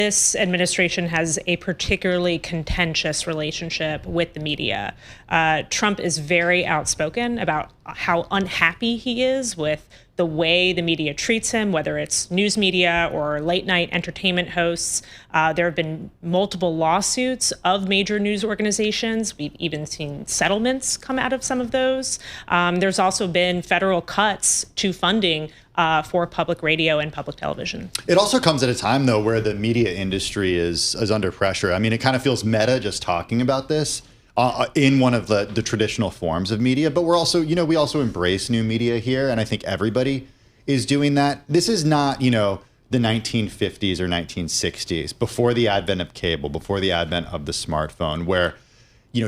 This administration has a particularly contentious relationship with the media. Trump is very outspoken about how unhappy he is with the way the media treats him, whether it's news media or late night entertainment hosts. There have been multiple lawsuits of major news organizations. We've even seen settlements come out of some of those. There's also been federal cuts to funding for public radio and public television. It also comes at a time, though, where the media industry is under pressure. I mean, it kind of feels meta just talking about this in one of the traditional forms of media. But we're also, we also embrace new media here. And I think everybody is doing that. This is not, the 1950s or 1960s, before the advent of cable, before the advent of the smartphone, where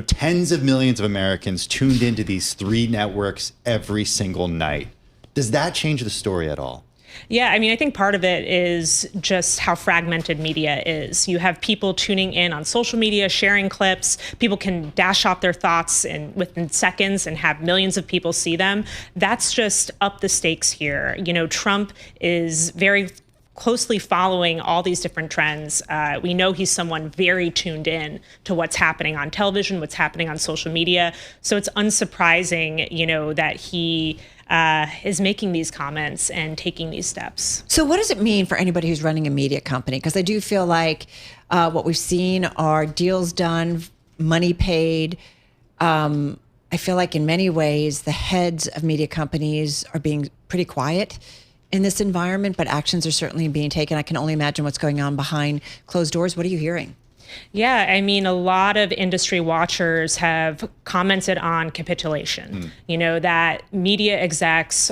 tens of millions of Americans tuned into these 3 networks every single night. Does that change the story at all? Yeah, I mean, I think part of it is just how fragmented media is. You have people tuning in on social media, sharing clips. People can dash off their thoughts within seconds and have millions of people see them. That's just up the stakes here. Trump is very closely following all these different trends. We know he's someone very tuned in to what's happening on television, what's happening on social media. So it's unsurprising, that he is making these comments and taking these steps. So what does it mean for anybody who's running a media company? Because I do feel like what we've seen are deals done, money paid. I feel like in many ways, the heads of media companies are being pretty quiet in this environment, but actions are certainly being taken. I can only imagine what's going on behind closed doors. What are you hearing? Yeah, I mean, a lot of industry watchers have commented on capitulation. That media execs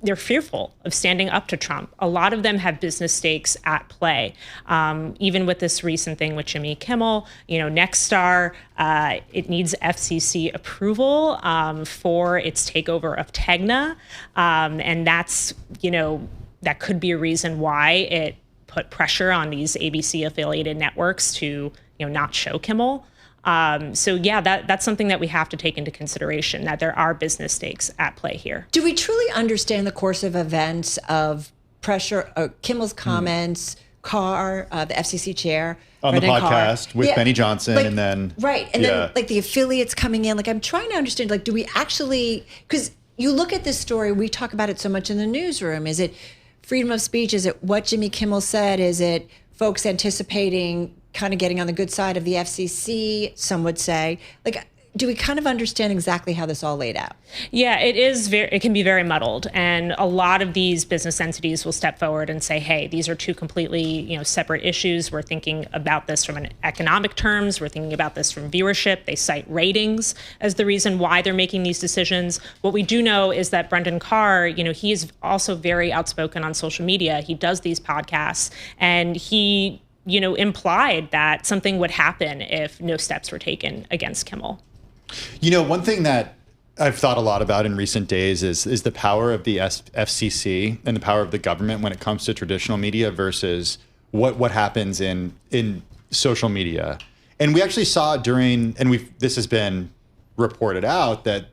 they're fearful of standing up to Trump. A lot of them have business stakes at play. Even with this recent thing with Jimmy Kimmel, Nexstar, it needs FCC approval for its takeover of Tegna. And that's, that could be a reason why it put pressure on these ABC affiliated networks to, not show Kimmel. So yeah, that's something that we have to take into consideration, that there are business stakes at play here. Do we truly understand the course of events of pressure, Kimmel's comments, Carr, the FCC chair, on Brendan the podcast Carr, with Benny Johnson, and then then like the affiliates coming in? Like, I'm trying to understand, like, do we actually, because you look at this story, we talk about it so much in the newsroom. Is it freedom of speech? Is it what Jimmy Kimmel said? Is it folks anticipating kind of getting on the good side of the FCC, some would say? Like, do we kind of understand exactly how this all laid out? Yeah, it can be very muddled. And a lot of these business entities will step forward and say, hey, these are 2 completely, separate issues. We're thinking about this from an economic terms. We're thinking about this from viewership. They cite ratings as the reason why they're making these decisions. What we do know is that Brendan Carr, he is also very outspoken on social media. He does these podcasts, and he, implied that something would happen if no steps were taken against Kimmel. One thing that I've thought a lot about in recent days is the power of the FCC and the power of the government when it comes to traditional media versus what happens in social media. And we actually saw this has been reported out that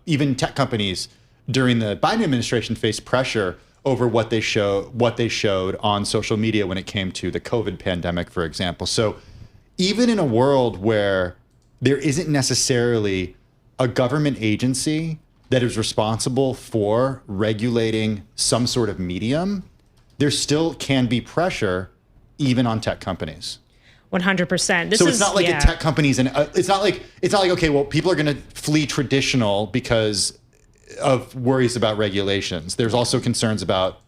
even tech companies during the Biden administration faced pressure over what they showed on social media when it came to the COVID pandemic, for example. So even in a world where there isn't necessarily a government agency that is responsible for regulating some sort of medium, there still can be pressure even on tech companies. 100%. So it's not like the tech companies, and it's not like okay, well, people are going to flee traditional because of worries about regulations. There's also concerns about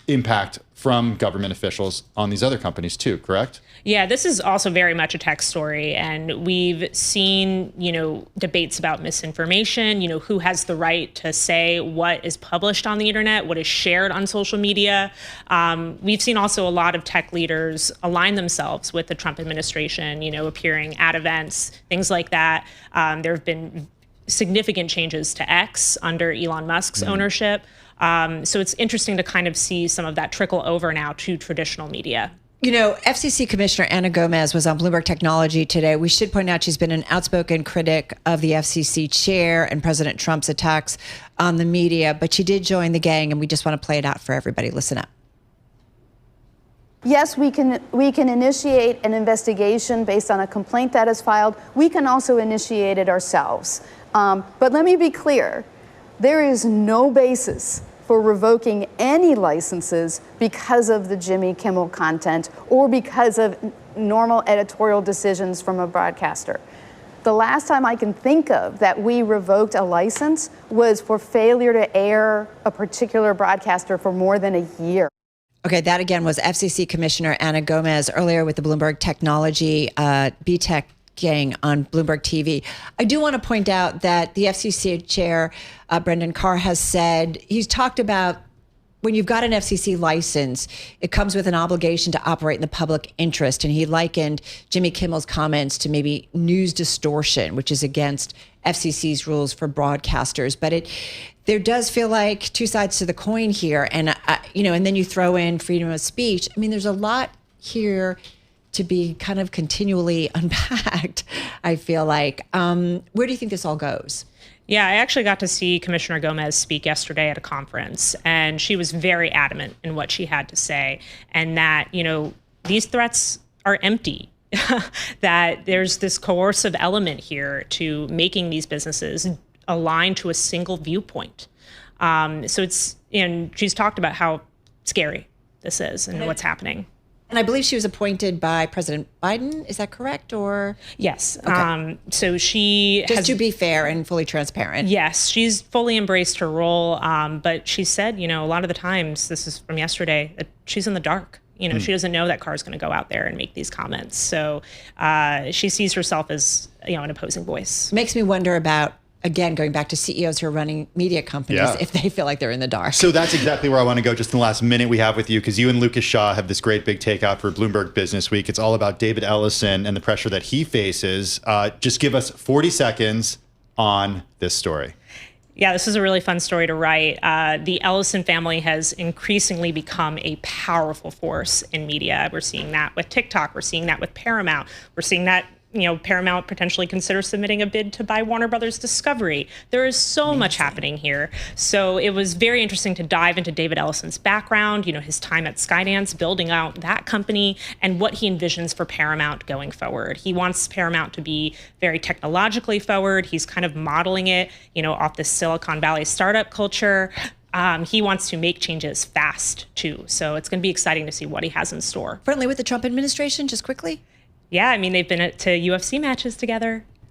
impact from government officials on these other companies too, correct? Yeah, this is also very much a tech story. And we've seen, debates about misinformation, who has the right to say what is published on the internet, what is shared on social media. We've seen also a lot of tech leaders align themselves with the Trump administration, appearing at events, things like that. There have been significant changes to X under Elon Musk's ownership. So it's interesting to kind of see some of that trickle over now to traditional media. FCC Commissioner Ana Gomez was on Bloomberg Technology today. We should point out she's been an outspoken critic of the FCC chair and President Trump's attacks on the media, but she did join the gang, and we just want to play it out for everybody. Listen up. Yes, we can initiate an investigation based on a complaint that is filed. We can also initiate it ourselves. But let me be clear, there is no basis for revoking any licenses because of the Jimmy Kimmel content or because of normal editorial decisions from a broadcaster. The last time I can think of that we revoked a license was for failure to air a particular broadcaster for more than a year. Okay, that again was FCC Commissioner Ana Gomez earlier with the Bloomberg Technology BTech gang on Bloomberg TV. I do want to point out that the FCC chair, Brendan Carr, has said, he's talked about when you've got an FCC license, it comes with an obligation to operate in the public interest. And he likened Jimmy Kimmel's comments to maybe news distortion, which is against FCC's rules for broadcasters. But there does feel like two sides to the coin here. And, and then you throw in freedom of speech. I mean, there's a lot here to be kind of continually unpacked, I feel like. Where do you think this all goes? Yeah, I actually got to see Commissioner Gomez speak yesterday at a conference, and she was very adamant in what she had to say, and that, these threats are empty, that there's this coercive element here to making these businesses align to a single viewpoint. So and she's talked about how scary this is and what's happening. And I believe she was appointed by President Biden. Is that correct? Or yes. Okay. So she just to be fair and fully transparent. Yes, she's fully embraced her role. But she said, a lot of the times, this is from yesterday, that she's in the dark. She doesn't know that Carr's going to go out there and make these comments. So she sees herself as an opposing voice. Makes me wonder about, again, going back to CEOs who are running media companies, if they feel like they're in the dark. So that's exactly where I want to go just in the last minute we have with you, because you and Lucas Shaw have this great big takeout for Bloomberg Businessweek. It's all about David Ellison and the pressure that he faces. Just give us 40 seconds on this story. Yeah, this is a really fun story to write. The Ellison family has increasingly become a powerful force in media. We're seeing that with TikTok. We're seeing that with Paramount. We're seeing that Paramount potentially consider submitting a bid to buy Warner Brothers Discovery. There is so much happening here. So it was very interesting to dive into David Ellison's background, his time at Skydance, building out that company, and what he envisions for Paramount going forward. He wants Paramount to be very technologically forward. He's kind of modeling it, off the Silicon Valley startup culture. He wants to make changes fast, too. So it's going to be exciting to see what he has in store. Friendly with the Trump administration, just quickly? Yeah, I mean, they've been to UFC matches together.